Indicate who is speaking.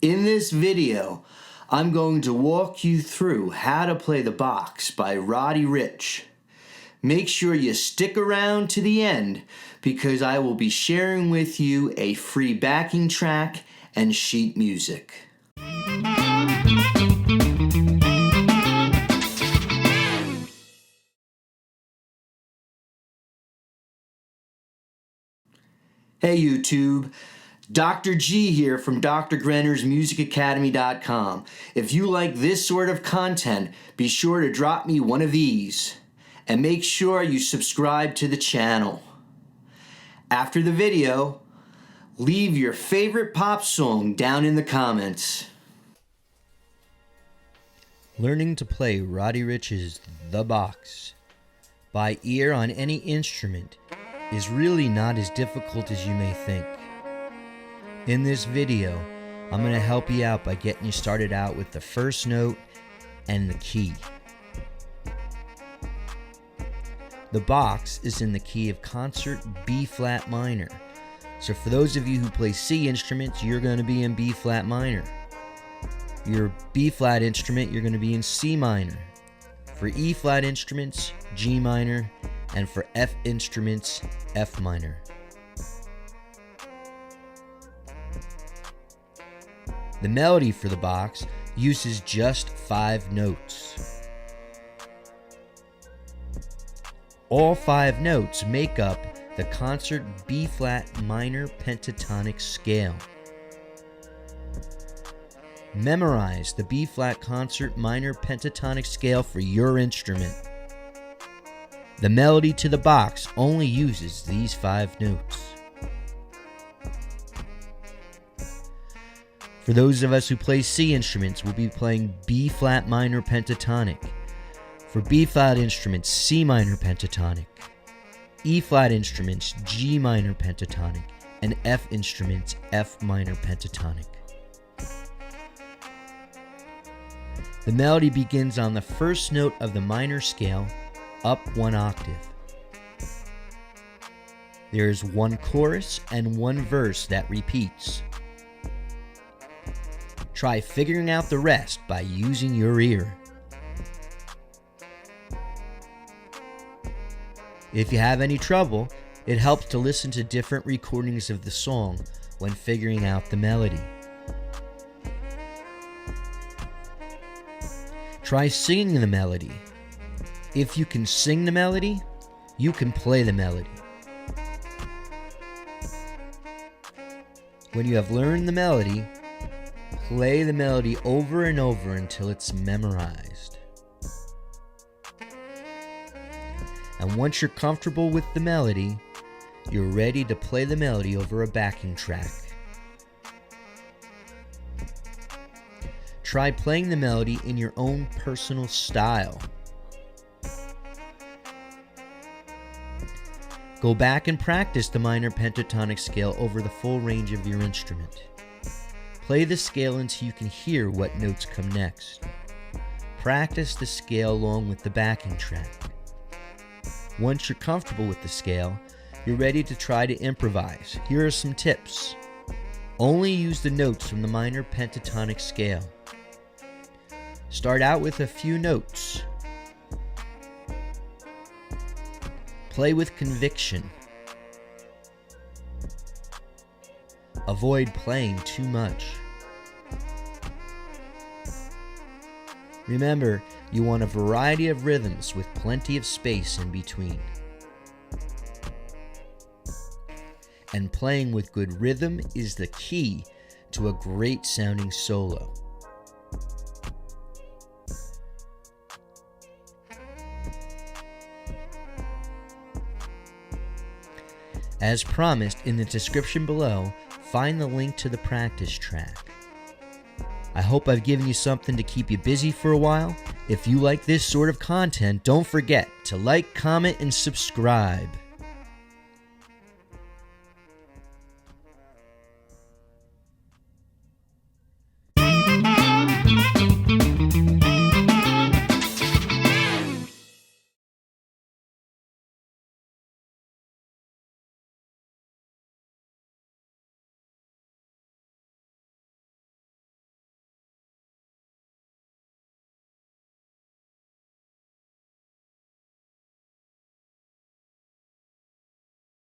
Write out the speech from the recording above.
Speaker 1: In this video, I'm going to walk you through how to play the box by Roddy Ricch. Make sure you stick around to the end because I will be sharing with you a free backing track and sheet music. Hey YouTube, Dr. G here from Dr. Grenner's MusicAcademy.com. If you like this sort of content, be sure to drop me one of these and make sure you subscribe to the channel. After the video, leave your favorite pop song down in the comments. Learning to play Roddy Ricch's The Box by ear on any instrument is really not as difficult as you may think. In this video, I'm going to help you out by getting you started out with the first note and the key. The box is in the key of concert B flat minor. So for those of you who play C instruments, you're going to be in B flat minor. Your B flat instrument, you're going to be in C minor. For E flat instruments, G minor. And for F instruments, F minor. The melody for the box uses just 5 notes. All 5 notes make up the concert B flat minor pentatonic scale. Memorize the B flat concert minor pentatonic scale for your instrument. The melody to the box only uses these 5 notes. For those of us who play C instruments, we'll be playing B flat minor pentatonic. For B flat instruments, C minor pentatonic. E flat instruments, G minor pentatonic. And F instruments, F minor pentatonic. The melody begins on the first note of the minor scale, up 1 octave. There is 1 chorus and 1 verse that repeats. Try figuring out the rest by using your ear. If you have any trouble, it helps to listen to different recordings of the song when figuring out the melody. Try singing the melody. If you can sing the melody, you can play the melody. When you have learned the melody, play the melody over and over until it's memorized. And once you're comfortable with the melody, you're ready to play the melody over a backing track. Try playing the melody in your own personal style. Go back and practice the minor pentatonic scale over the full range of your instrument. Play the scale until you can hear what notes come next. Practice the scale along with the backing track. Once you're comfortable with the scale, you're ready to try to improvise. Here are some tips. Only use the notes from the minor pentatonic scale. Start out with a few notes. Play with conviction. Avoid playing too much. Remember, you want a variety of rhythms with plenty of space in between. And playing with good rhythm is the key to a great sounding solo. As promised, in the description below, find the link to the practice track. I hope I've given you something to keep you busy for a while. If you like this sort of content, don't forget to like, comment, and subscribe.